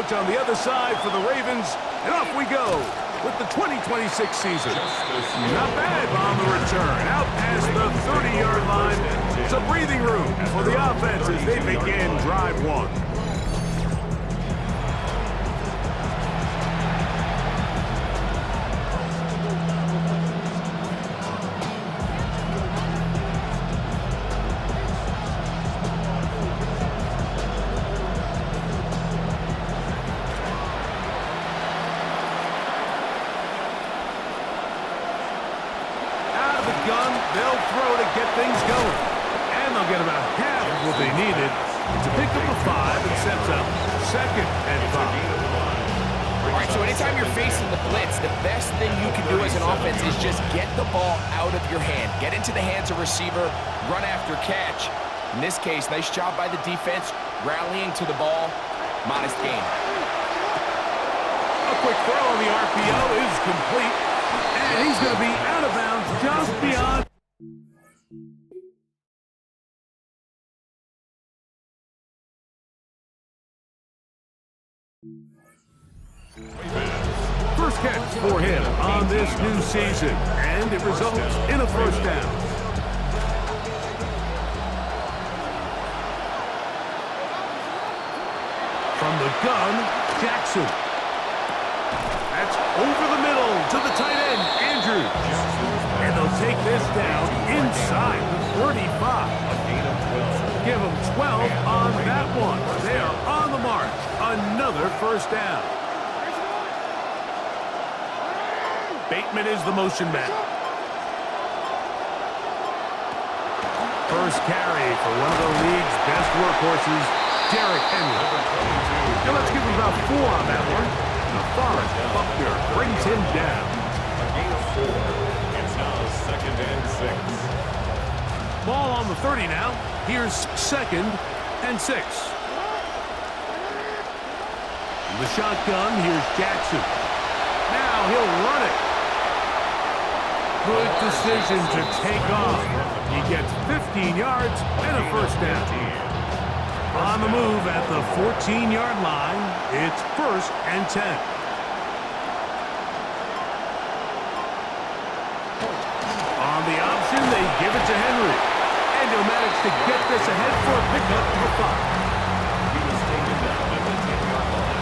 coverage on the other side for the Ravens, and off we go with the 2026 season. Not bad on the return, out past the 30-yard line. It's a breathing room for the offense as they begin drive one. Gun, they'll throw to get things going. And they'll get about half of what they needed to pick up a 5 and sets up 2nd and 5. All right, so anytime you're facing the blitz, the best thing you can do as an offense is just get the ball out of your hand. Get into the hands of receiver, run after catch. In this case, nice job by the defense, rallying to the ball. Modest gain. A quick throw on the RPO is complete. And he's going to be out of bounds just beyond. First catch for him on this new season, and it results in a first down. From the gun, Jackson. That's over the middle to the tight end, Andrews. And they'll take this down inside the 35. Give them 12 on that one. They are on the march. Another first down. Bateman is the motion man. First carry for one of the league's best workhorses, Derrick Henry. Now let's give him about 4 on that one. Forrest Buckner brings him down. A gain of 4. It's now 2nd and 6. Ball on the 30 now. Here's 2nd and 6. In the shotgun, here's Jackson. Now he'll run it. Good decision to take off. He gets 15 yards and a first down. On the move at the 14-yard line, it's 1st and 10. On the option, they give it to Henry. And he'll manage to get this ahead for a pickup of 5. He was taken down at the 10-yard line.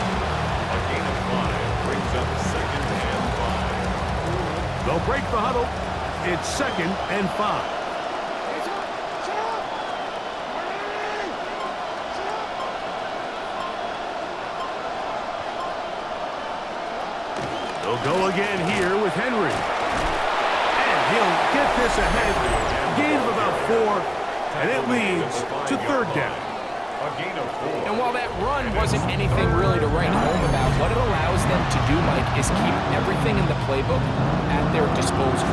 A gain of 5 brings up 2nd and 5. They'll break the huddle. It's 2nd and 5. They'll go again here with Henry. And he'll get this ahead. Gain of about 4, and it leads to 3rd down. A gain of 4. And while that run wasn't anything really to write home about, what it allows them to do, Mike, is keep everything in the playbook at their disposal.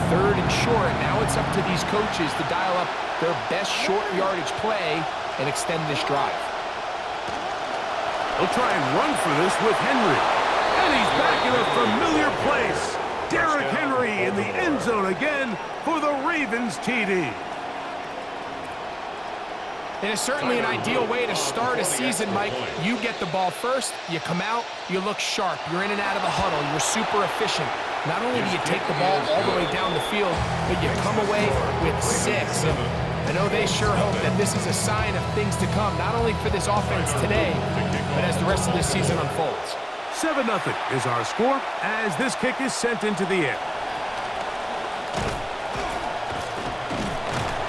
3rd and short, now it's up to these coaches to dial up their best short yardage play and extend this drive. They'll try and run for this with Henry. And he's back in a familiar place. Derrick Henry in the end zone again for the Ravens TD. It is certainly an ideal way to start a season, Mike. You get the ball first, you come out, you look sharp, you're in and out of the huddle, you're super efficient. Not only do you take the ball all the way down the field, but you come away with 6. And I know they sure hope that this is a sign of things to come, not only for this offense today, but as the rest of this season unfolds. 7-0 is our score as this kick is sent into the air.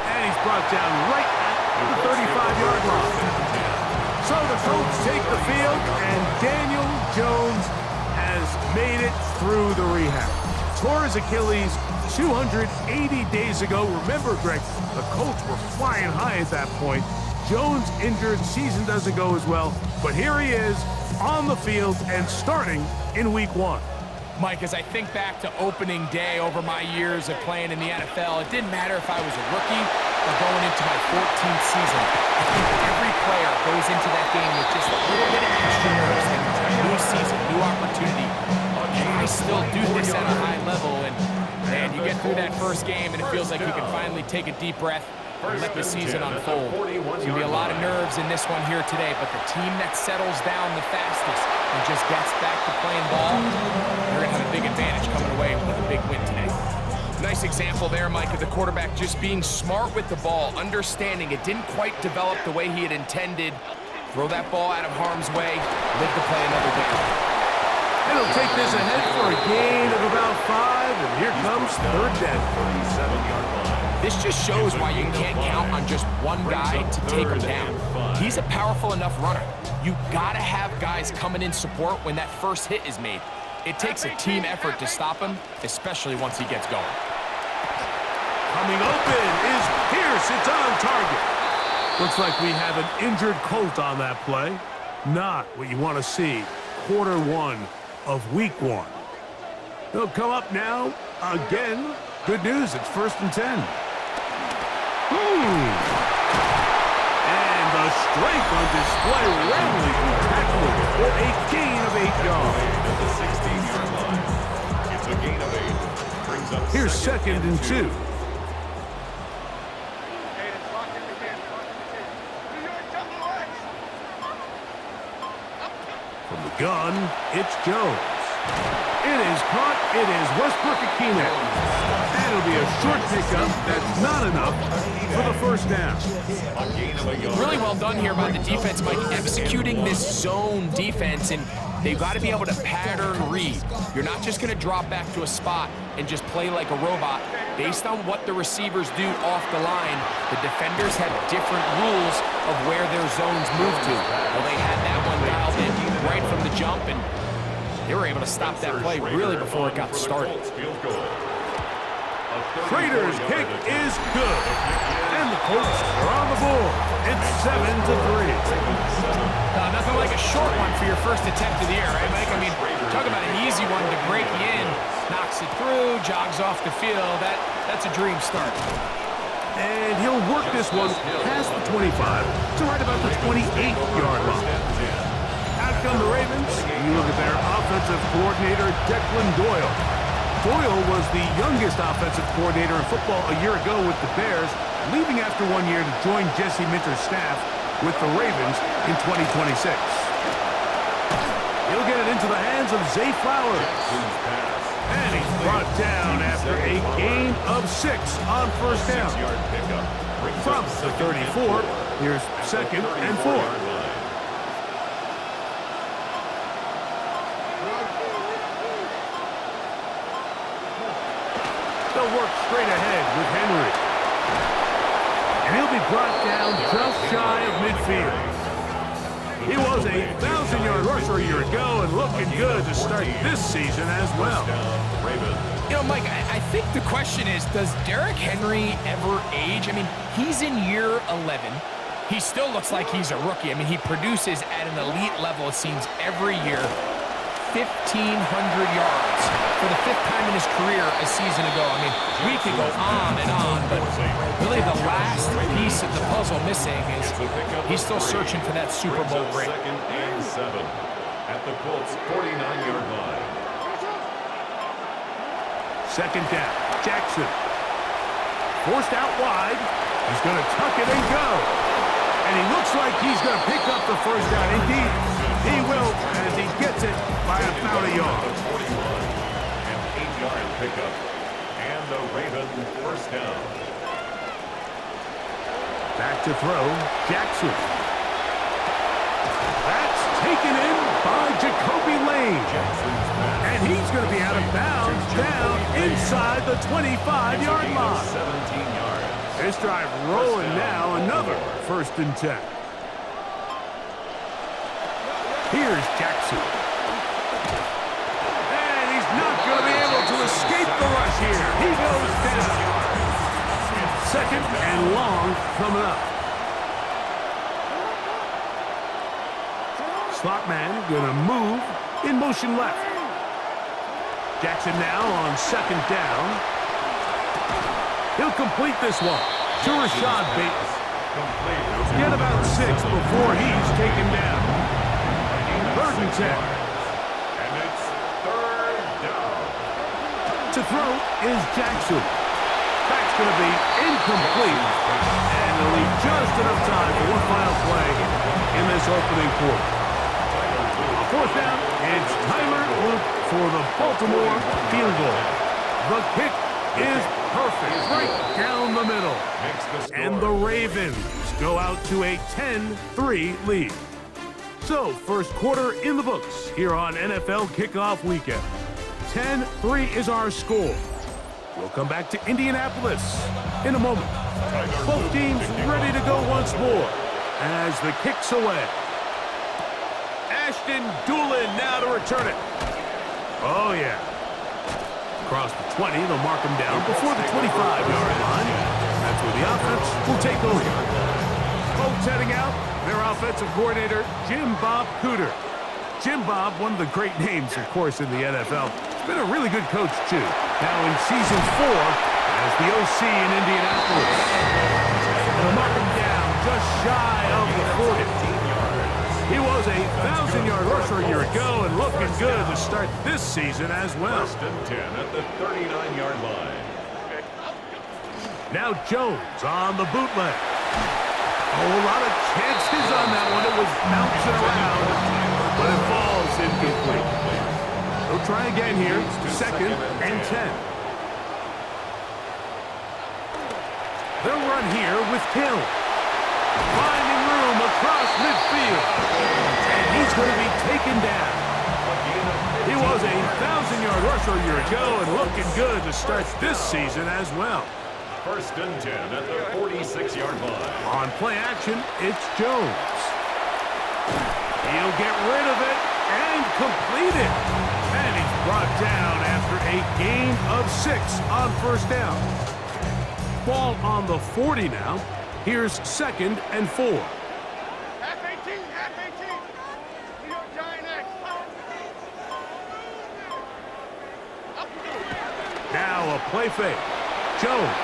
And he's brought down right at the 35-yard line. So the Colts take the field, and Daniel Jones has made it through the rehab. Tore his Achilles 280 days ago. Remember, Greg, the Colts were flying high at that point. Jones injured, season doesn't go as well, but here he is on the field and starting in week 1. Mike, as I think back to opening day over my years of playing in the NFL, it didn't matter if I was a rookie or going into my 14th season. I think every player goes into that game with just a little bit of extra nerves. New season, new opportunity. And I still do this at a high level, and you get through that first game and it feels like you can finally take a deep breath and let the season unfold. There's going to be a lot of nerves in this one here today, but the team that settles down the fastest just gets back to playing ball, they're going to have a big advantage coming away with a big win today. Nice example there, Mike, of the quarterback just being smart with the ball, understanding it didn't quite develop the way he had intended. Throw that ball out of harm's way, live to play another day. It'll take this ahead for a gain of about 5, and here comes third down. 37-yard line. This just shows why you can't count on just one guy to take him down. He's a powerful enough runner. You gotta have guys coming in support when that first hit is made. It takes a team effort to stop him, especially once he gets going. Coming open is Pierce. It's on target. Looks like we have an injured Colt on that play. Not what you want to see. Quarter 1 of week 1. They'll come up now again. Good news, it's 1st and 10. And the strength on display, rambling tackling for a gain of 8 yards. At the 16-yard line. It's a gain of 8. Brings up Here's 2nd and 2. From the gun, it's Jones. It is caught. It is Westbrook-Akine. And it'll be a short pickup. That's not enough for the first down. a gain of a yard. Really well done here by the defense, Mike, executing this zone defense, and they've got to be able to pattern read. You're not just going to drop back to a spot and just play like a robot. Based on what the receivers do off the line, the defenders have different rules of where their zones move to. Well, they had that one dialed in right from the jump, and they were able to stop that play really before it got started. Schrader's kick is good. And the Colts are on the board. It's 7-3. Nothing like a short one for your first attempt of the year, right, Mike? I mean, talk about an easy one to break you in. Knocks it through, jogs off the field. That's a dream start. And he'll work this one past the 25 to right about the 28-yard line. Out come the Ravens. You look at their offensive coordinator, Declan Doyle. Doyle was the youngest offensive coordinator in football a year ago with the Bears, leaving after 1 year to join Jesse Minter's staff with the Ravens in 2026. He'll get it into the hands of Zay Flowers. And he's brought down after a gain of 6 on first down. From the 34, here's 2nd and 4. They'll work straight ahead with Henry. And he'll be brought down just shy of midfield. He was a 1,000-yard rusher a year ago and looking good to start this season as well. You know, Mike, I think the question is, does Derrick Henry ever age? I mean, he's in year 11. He still looks like he's a rookie. I mean, he produces at an elite level, it seems, every year. 1,500 yards for the 5th time in his career a season ago. I mean, we could go on and on, but really the last piece of the puzzle missing is he's still searching for that Super Bowl ring. 2nd and 7 at the Colts 49-yard line. 2nd down, Jackson. Forced out wide. He's going to tuck it and go. And he looks like he's going to pick up the first down. Indeed, he will as he gets it by about a yard. An 8-yard pickup. And the Ravens first down. Back to throw, Jackson. That's taken in by Jacoby Lane. And he's going to be out of bounds down inside the 25-yard line. 17 yards. This drive rolling now, another 1st and 10. Here's Jackson. And he's not going to be able to escape the rush here. He goes down. 2nd and long coming up. Slot man going to move in motion left. Jackson now on 2nd down. He'll complete this one to Rashad Bateman. Get about 6 before he's taken down. 3rd and 10. And it's 3rd down. To throw is Jackson. That's going to be incomplete. And they'll leave just enough time for one final play in this opening quarter. 4th down for the Baltimore field goal. The kick is perfect, right down the middle. And the Ravens go out to a 10-3 lead. So, first quarter in the books here on NFL Kickoff Weekend. 10-3 is our score. We'll come back to Indianapolis in a moment. Both teams ready to go once more as the kick's away. Ashton Doolin now to return it. Oh, yeah. Across the 20, they'll mark him down before the 25-yard line. That's where the offense will take over. Colts heading out, their offensive coordinator, Jim Bob Cooter. Jim Bob, one of the great names, of course, in the NFL. He's been a really good coach, too. Now in Season 4 as the OC in Indianapolis. They'll mark him down just shy of the 40. He was a 1,000-yard rusher a year ago and looking good to start this season as well. First and 10 at the 39-yard line. Now Jones on the bootleg. Oh, a lot of chances on that one. It was bouncing around, but it falls incomplete. They'll try again here. Second and 10. They'll run here with Hill. Finding room across midfield. And he's going to be taken down. He was a 1,000-yard rusher a year ago and looking good to start this season as well. First and 10 at the 46-yard line. On play action, it's Jones. He'll get rid of it and complete it. And he's brought down after a gain of 6 on first down. Ball on the 40 now. Here's second and 4. Half 18, half 18. New York Giant X. Now a play fake. Jones.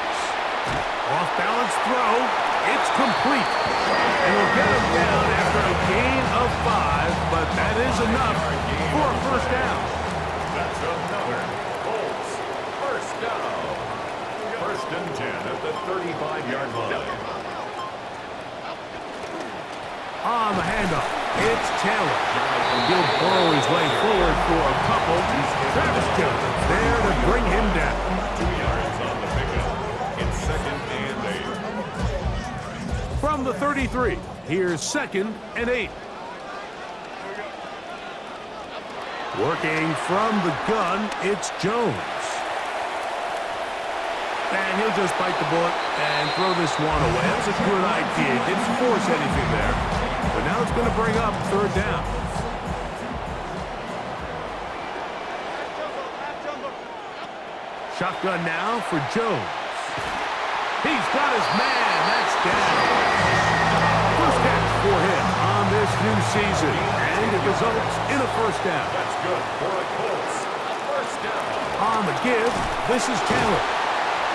Off balance throw. It's complete. And we'll get him down after a gain of 5, but that is enough for a first down. That's another Colts first down. First and 10 at the 35-yard line. On the handoff, it's Taylor. He'll burrow his way forward for a couple. Travis Jones there to bring him down. 2 yards on the pickup. It's second and 8. From the 33, here's second and 8. Working from the gun, it's Jones. And he'll just bite the bullet and throw this one away. That's a good idea. Didn't force anything there. But now it's going to bring up third down. Shotgun now for Jones. He's got his man. That's down. First catch for him on this new season. And it results in a first down. That's good for the Colts. First down. On the give, this is Taylor.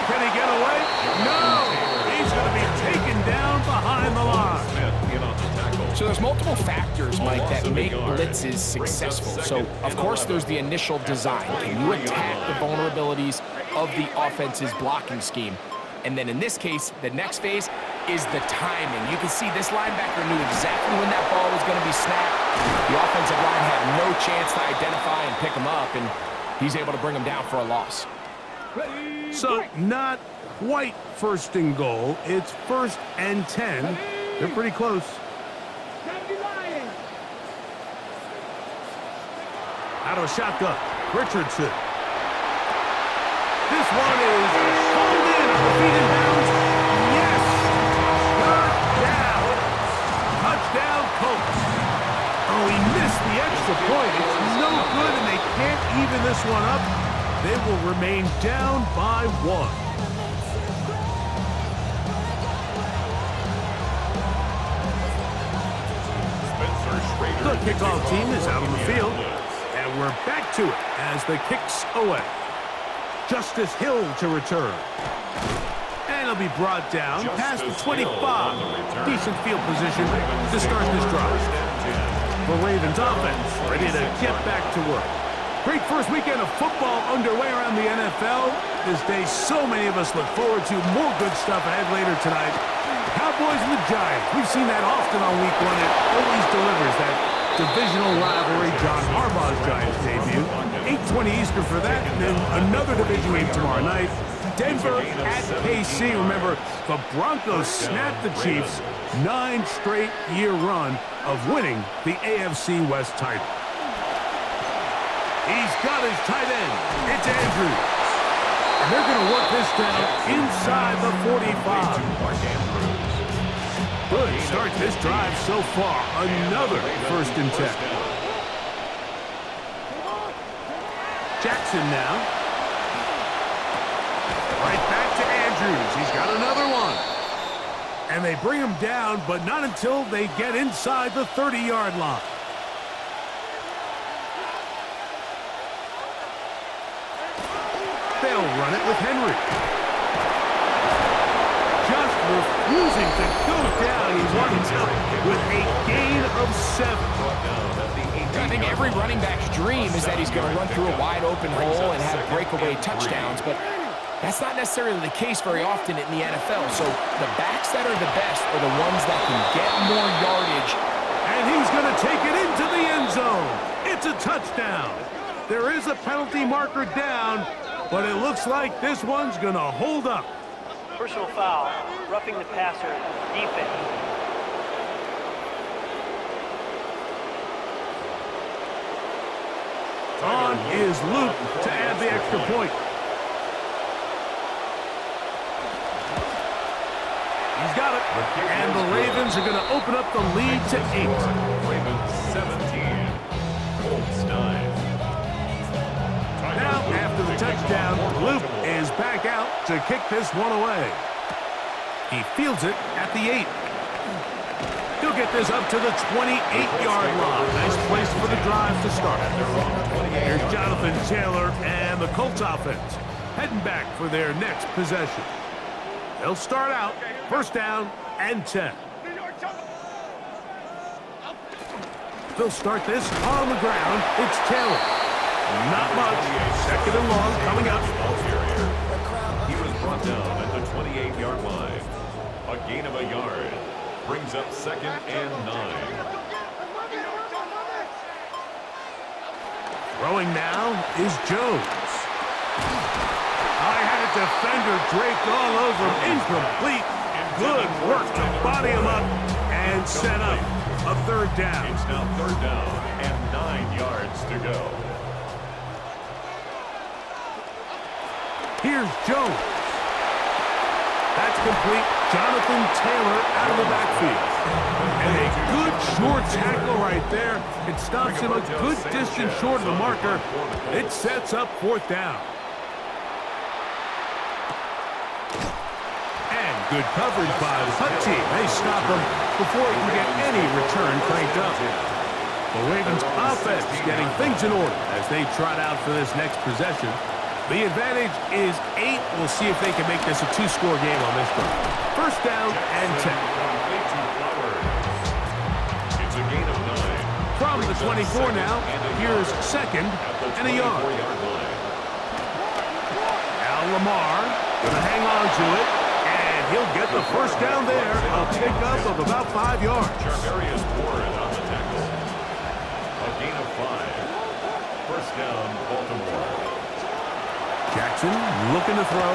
Can he get away? No! He's going to be taken down behind the line. Smith in on the tackle. So there's multiple factors, Mike, that make blitzes successful. So, of course, there's the initial design. Can you attack the vulnerabilities of the offense's blocking scheme? And then in this case, the next phase is the timing. You can see this linebacker knew exactly when that ball was going to be snapped. The offensive line had no chance to identify and pick him up, and he's able to bring him down for a loss. So, not quite first and goal. It's first and 10. They're pretty close. Out of a shotgun, Richardson. This one is hauled in on the feet and bounds. Yes! Touchdown! Touchdown, Colts. Oh, he missed the extra point. It's no good, and they can't even this one up. They will remain down by 1. The kickoff team is out on the field, and we're back to it as the kick's away. Justice Hill to return. And he'll be brought down past the 25. Decent field position to start this drive. The Ravens offense ready to get back to work. Great first weekend of football underway around the NFL. This day, so many of us look forward to more good stuff ahead later tonight. Cowboys and the Giants. We've seen that often on week 1. It always delivers that divisional rivalry. John Harbaugh's Giants debut. 8:20 Eastern for that, and then another division game tomorrow night. Denver at KC. Remember, the Broncos snapped the Chiefs' 9-straight-year run of winning the AFC West title. He's got his tight end. It's Andrews. And they're going to work this down inside the 45. Good start to this drive so far. Another 1st and 10. Jackson now. Right back to Andrews. He's got another one. And they bring him down, but not until they get inside the 30-yard line. They'll run it with Henry. Just refusing to go down. He winds up with a gain of 7. I think every running back's dream is that he's going to run through a wide-open hole and have breakaway touchdowns, but that's not necessarily the case very often in the NFL. So the backs that are the best are the ones that can get more yardage. And he's going to take it into the end zone. It's a touchdown. There is a penalty marker down, but it looks like this one's going to hold up. Personal foul, roughing the passer, defense. On is Luke to add the extra point. He's got it. And the Ravens are going to open up the lead to 8. Ravens 17, Colts 9. Now, after the touchdown, Luke is back out to kick this one away. He fields it at the 8. He'll get this up to the 28-yard line. Nice place for the drive to start. Here's Jonathan Taylor and the Colts offense heading back for their next possession. They'll start out 1st down and 10. They'll start this on the ground. It's Taylor. Not much. 2nd and long coming up. He was brought down at the 28-yard line. A gain of a yard. Brings up 2nd and 9. Throwing now is Jones. I had a defender draped all over him. Incomplete. Good work to body him up and set up a 3rd down. It's now 3rd down and 9 yards to go. Here's Jones. That's complete. Jonathan Taylor out of the backfield. And a good short tackle right there. It stops him a good distance short of the marker. It sets up 4th down. And good coverage by the Hutt team. They stop him before he can get any return cranked up. The Ravens offense getting things in order as they trot out for this next possession. The advantage is 8. We'll see if they can make this a 2-score game on this one. 1st down and 10. It's a gain of 9. From the 24 now, here's 2nd and a yard. Now Lamar going to hang on to it, and he'll get the 1st down there. A pickup of about 5 yards. Charvarius Ward on the tackle. A gain of 5. 1st down, Baltimore. Jackson looking to throw.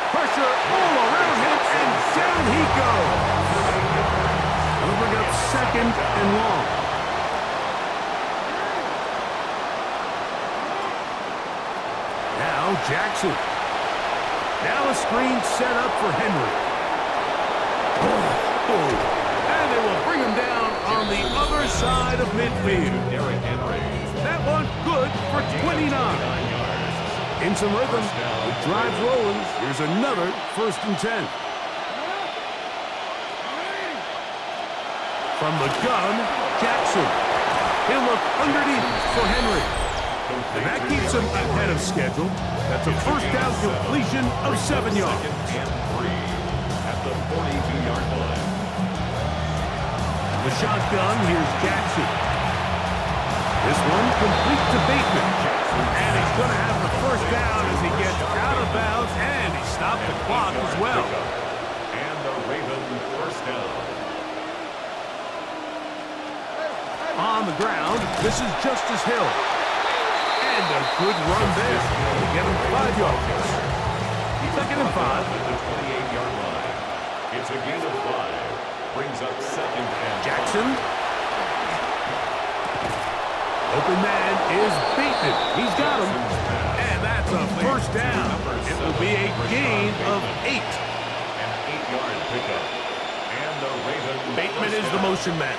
Pressure all around him, and down he goes. He'll bring up 2nd and long. Now Jackson. Now a screen set up for Henry. And they will bring him down on the other side of midfield. Derrick Henry. That one good for 29. In some rhythm, the drive's rolling. Here's another 1st and 10. From the gun, Jackson. He'll look underneath for Henry. And that keeps him ahead of schedule. That's a 1st down completion of 7 yards. 2nd and 3 at the 42-yard line. The shotgun, here's Jackson. This one complete to Bateman. And he's going to have the 1st down as he gets out of bounds, and he stopped the clock as well. And the Ravens 1st down. On the ground, this is Justice Hill. And a good run there to get him 5 yards. Second and 5. At the 28-yard line. It's a gain of 5. Brings up second and Jackson. Open man is beaten. He's got him. And that's a first down. It will be a gain of 8. An 8-yard pickup. And the Ravens. Bateman is the motion man.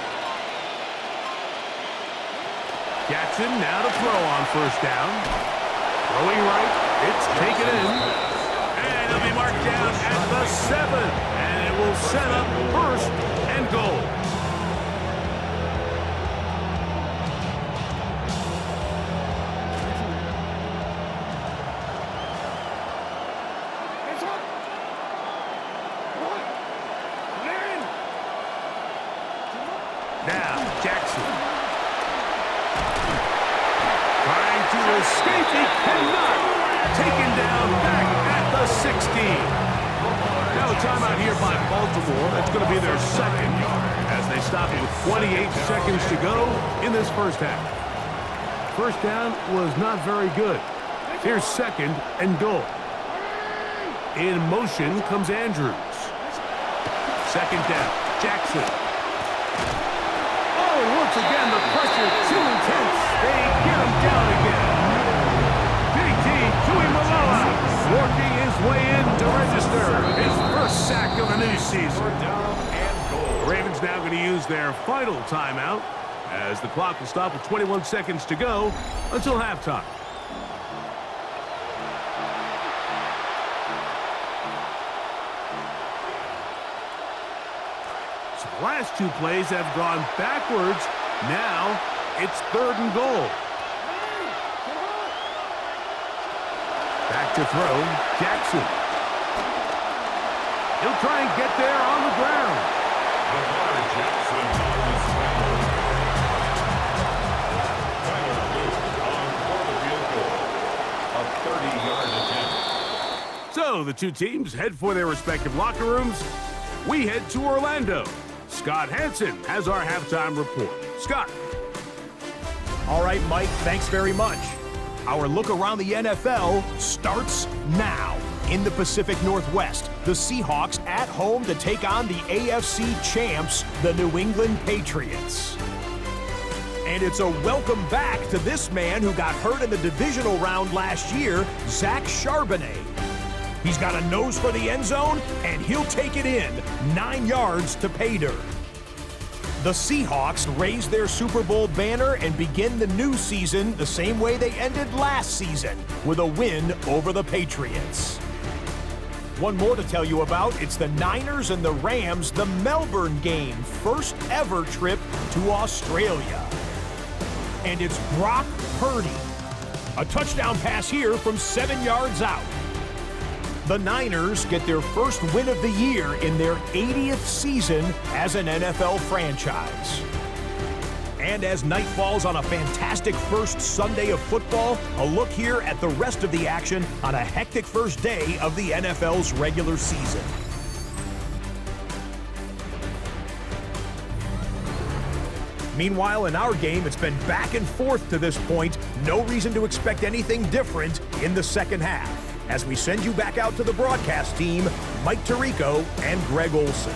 Jackson now to throw on first down. Throwing right. It's taken in. And it'll be marked down at the 7. And it will set up first and goal. Now, Jackson. Trying to escape. He cannot. Taken down back at the 16. Now a timeout here by Baltimore. That's going to be their second as they stop with 28 seconds to go in this first half. First down was not very good. Here's second and goal. In motion comes Andrews. Second down, Jackson. Once again, the pressure too intense. They get him down again. JT Tuimoloau working his way in to register his first sack of the new season. The Ravens now going to use their final timeout as the clock will stop with 21 seconds to go until halftime. So the last two plays have gone backwards. Now it's third and goal. Back to throw, Jackson. He'll try and get there on the ground. Jackson on the scramble. Tyler Luke on for the field goal. A 30-yard attempt. So the two teams head for their respective locker rooms. We head to Orlando. Scott Hansen has our halftime report. Scott. All right, Mike, thanks very much. Our look around the NFL starts now. In the Pacific Northwest, the Seahawks at home to take on the AFC champs, the New England Patriots. And it's a welcome back to this man who got hurt in the divisional round last year, Zach Charbonnet. He's got a nose for the end zone, and he'll take it in 9 yards to pay dirt. The Seahawks raise their Super Bowl banner and begin the new season the same way they ended last season, with a win over the Patriots. One more to tell you about, it's the Niners and the Rams, the Melbourne game, first ever trip to Australia. And it's Brock Purdy. A touchdown pass here from 7 yards out. The Niners get their first win of the year in their 80th season as an NFL franchise. And as night falls on a fantastic first Sunday of football, a look here at the rest of the action on a hectic first day of the NFL's regular season. Meanwhile, in our game, it's been back and forth to this point. No reason to expect anything different in the second half. As we send you back out to the broadcast team, Mike Tirico and Greg Olson.